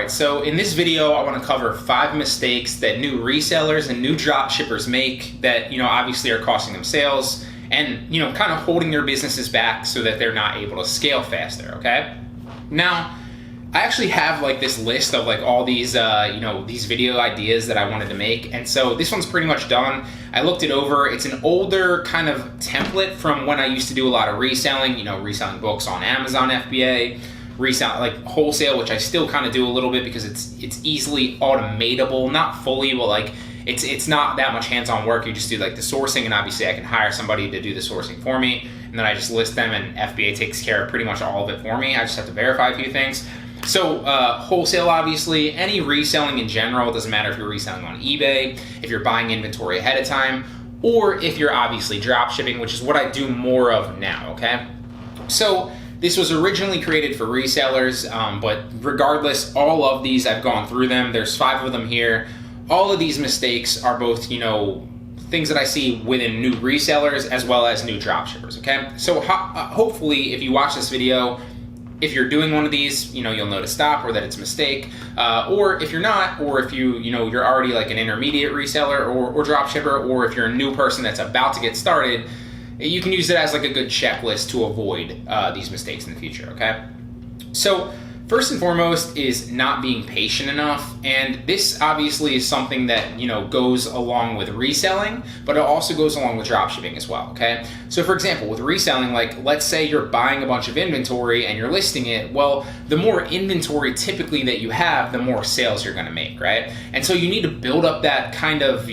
Alright, so in this video I want to cover 5 mistakes that new resellers and new drop shippers make that, obviously are costing them sales and, kind of holding their businesses back so that they're not able to scale faster, okay? Now, I actually have like this list of like all these, these video ideas that I wanted to make. And so this one's pretty much done. I looked it over. It's an older kind of template from when I used to do a lot of reselling, reselling books on Amazon FBA, resell like wholesale, which I still kind of do a little bit because it's easily automatable, not fully, but like it's not that much hands-on work. You just do like the sourcing, and obviously I can hire somebody to do the sourcing for me, and then I just list them and FBA takes care of pretty much all of it for me. I just have to verify a few things. So wholesale, obviously, any reselling in general, doesn't matter if you're reselling on eBay, if you're buying inventory ahead of time, or if you're obviously drop shipping, which is what I do more of now, okay? So this was originally created for resellers, but regardless, all of these, I've gone through them. There's 5 of them here. All of these mistakes are both, things that I see within new resellers as well as new drop shippers, okay? So hopefully, if you watch this video, if you're doing one of these, you'll know to stop or that it's a mistake. Or if you're not, or if you're already like an intermediate reseller or drop shipper, or if you're a new person that's about to get started, you can use it as like a good checklist to avoid these mistakes in the future, okay? So first and foremost is not being patient enough. And this obviously is something that, goes along with reselling, but it also goes along with drop shipping as well, okay? So for example, with reselling, like let's say you're buying a bunch of inventory and you're listing it, well, the more inventory typically that you have, the more sales you're gonna make, right? And so you need to build up that kind of,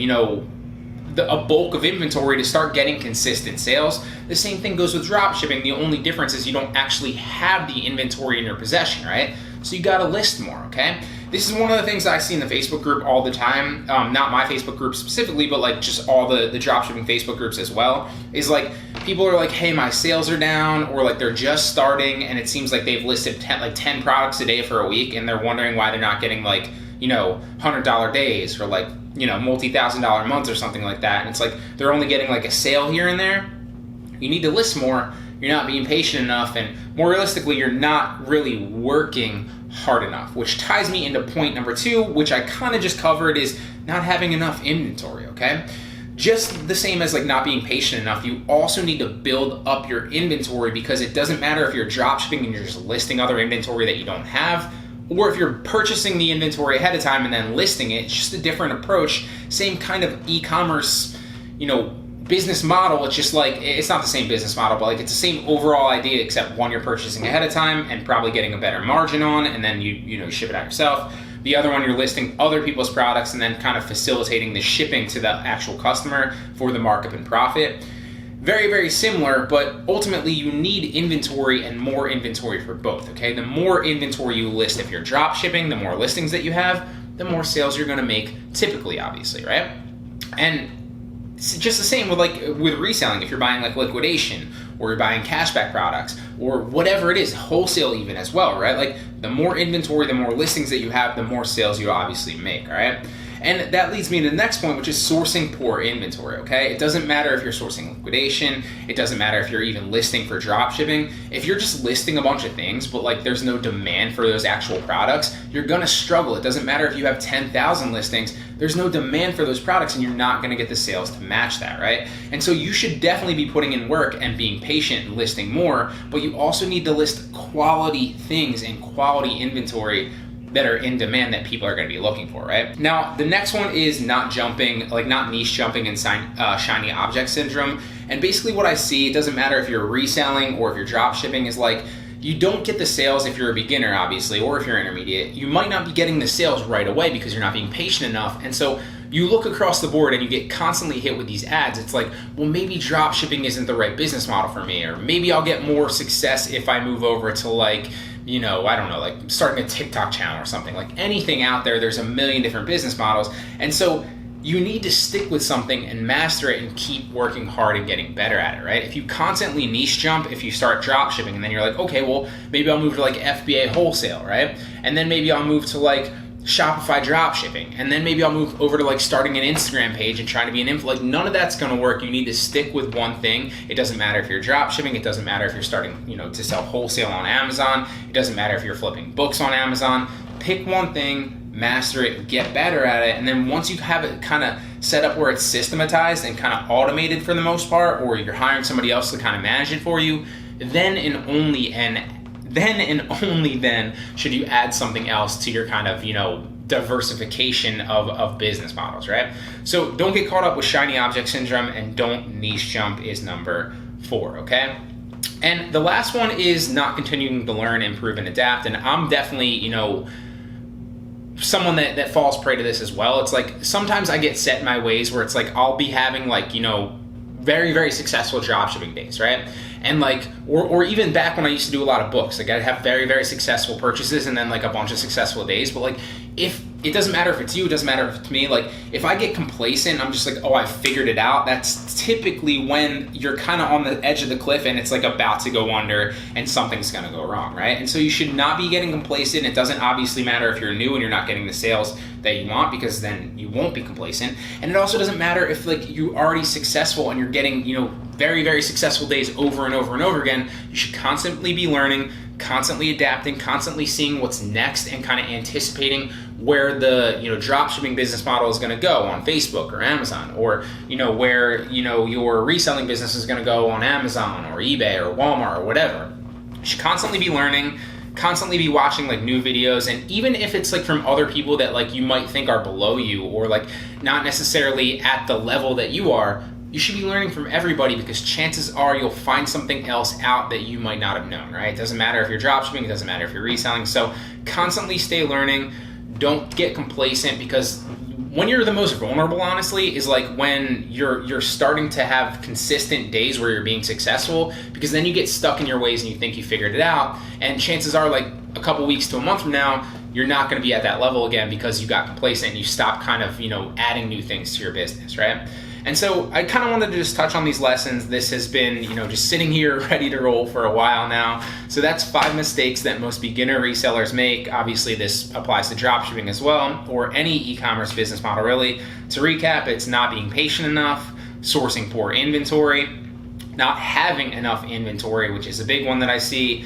a bulk of inventory to start getting consistent sales. The same thing goes with drop shipping. The only difference is you don't actually have the inventory in your possession, right? So you gotta list more, okay? This is one of the things I see in the Facebook group all the time. Not my Facebook group specifically, but like just all the drop shipping Facebook groups as well, is like people are like, hey, my sales are down, or like they're just starting and it seems like they've listed 10 products a day for a week, and they're wondering why they're not getting like, $100 days or like, multi-$1,000 months or something like that. And it's like they're only getting like a sale here and there. You need to list more. You're not being patient enough, and more realistically, you're not really working hard enough, which ties me into point number 2, which I kind of just covered, is not having enough inventory, okay? Just the same as like not being patient enough, you also need to build up your inventory, because it doesn't matter if you're drop shipping and you're just listing other inventory that you don't have, or if you're purchasing the inventory ahead of time and then listing it. It's just a different approach. Same kind of e-commerce, business model. It's just like, it's not the same business model, but like it's the same overall idea, except one you're purchasing ahead of time and probably getting a better margin on, and then you ship it out yourself. The other one, you're listing other people's products and then kind of facilitating the shipping to the actual customer for the markup and profit. Very, very similar, but ultimately you need inventory and more inventory for both, okay? The more inventory you list if you're drop shipping, the more listings that you have, the more sales you're gonna make typically, obviously, right? And it's just the same with reselling. If you're buying like liquidation, or you're buying cashback products, or whatever it is, wholesale even as well, right? Like the more inventory, the more listings that you have, the more sales you obviously make, all right? And that leads me to the next point, which is sourcing poor inventory, okay? It doesn't matter if you're sourcing liquidation. It doesn't matter if you're even listing for drop shipping. If you're just listing a bunch of things, but like there's no demand for those actual products, you're gonna struggle. It doesn't matter if you have 10,000 listings, there's no demand for those products and you're not gonna get the sales to match that, right? And so you should definitely be putting in work and being patient and listing more, but you also need to list quality things and quality inventory that are in demand that people are going to be looking for, right? Now, the next one is not niche jumping and shiny object syndrome. And basically what I see, it doesn't matter if you're reselling or if you're drop shipping, is like you don't get the sales if you're a beginner, obviously, or if you're intermediate. You might not be getting the sales right away because you're not being patient enough. And so you look across the board and you get constantly hit with these ads. It's like, well, maybe drop shipping isn't the right business model for me, or maybe I'll get more success if I move over to like, I don't know, like starting a TikTok channel or something. Like anything out there, there's a million different business models. And so you need to stick with something and master it and keep working hard and getting better at it, right? If you constantly niche jump, if you start drop shipping and then you're like, okay, well, maybe I'll move to like FBA wholesale, right? And then maybe I'll move to like Shopify drop shipping, and then maybe I'll move over to like starting an Instagram page and trying to be an influencer. Like none of that's going to work. You need to stick with one thing. It doesn't matter if you're drop shipping. It doesn't matter if you're starting, to sell wholesale on Amazon. It doesn't matter if you're flipping books on Amazon. pick one thing, master it, get better at it, and then once you have it kind of set up where it's systematized and kind of automated for the most part, or you're hiring somebody else to kind of manage it for you, then and only then should you add something else to your kind of, diversification of business models, right? So don't get caught up with shiny object syndrome, and don't niche jump is number 4, okay? And the last one is not continuing to learn, improve, and adapt. And I'm definitely, someone that falls prey to this as well. It's like sometimes I get set in my ways where it's like I'll be having like, very, very successful dropshipping days, right? And like, or even back when I used to do a lot of books, like I'd have very, very successful purchases and then like a bunch of successful days. But like, if it doesn't matter if it's you, it doesn't matter if it's me, like if I get complacent, I'm just like, oh, I figured it out. That's typically when you're kind of on the edge of the cliff and it's like about to go under and something's going to go wrong, right? And so you should not be getting complacent. It doesn't obviously matter if you're new and you're not getting the sales that you want, because then you won't be complacent. And it also doesn't matter if like you're already successful and you're getting, very, very successful days over and over and over again. You should constantly be learning, constantly adapting, constantly seeing what's next, and kind of anticipating where the dropshipping business model is going to go on Facebook or Amazon, or where your reselling business is going to go on Amazon or eBay or Walmart or whatever. You should constantly be learning, constantly be watching like new videos, and even if it's like from other people that like you might think are below you or like not necessarily at the level that you are, you should be learning from everybody, because chances are you'll find something else out that you might not have known, right? It doesn't matter if you're dropshipping, it doesn't matter if you're reselling. So constantly stay learning. Don't get complacent, because when you're the most vulnerable, honestly, is like when you're starting to have consistent days where you're being successful, because then you get stuck in your ways and you think you figured it out. And chances are like a couple weeks to a month from now, you're not going to be at that level again because you got complacent and you stopped kind of, adding new things to your business, right? And so I kind of wanted to just touch on these lessons. This has been, just sitting here ready to roll for a while now. So that's 5 mistakes that most beginner resellers make. Obviously, this applies to dropshipping as well, or any e-commerce business model, really. To recap, it's not being patient enough, sourcing poor inventory, not having enough inventory, which is a big one that I see,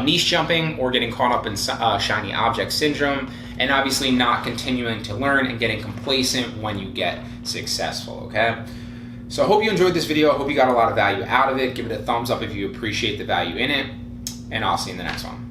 niche jumping or getting caught up in shiny object syndrome, and obviously not continuing to learn and getting complacent when you get successful, okay? So I hope you enjoyed this video. I hope you got a lot of value out of it. Give it a thumbs up if you appreciate the value in it, and I'll see you in the next one.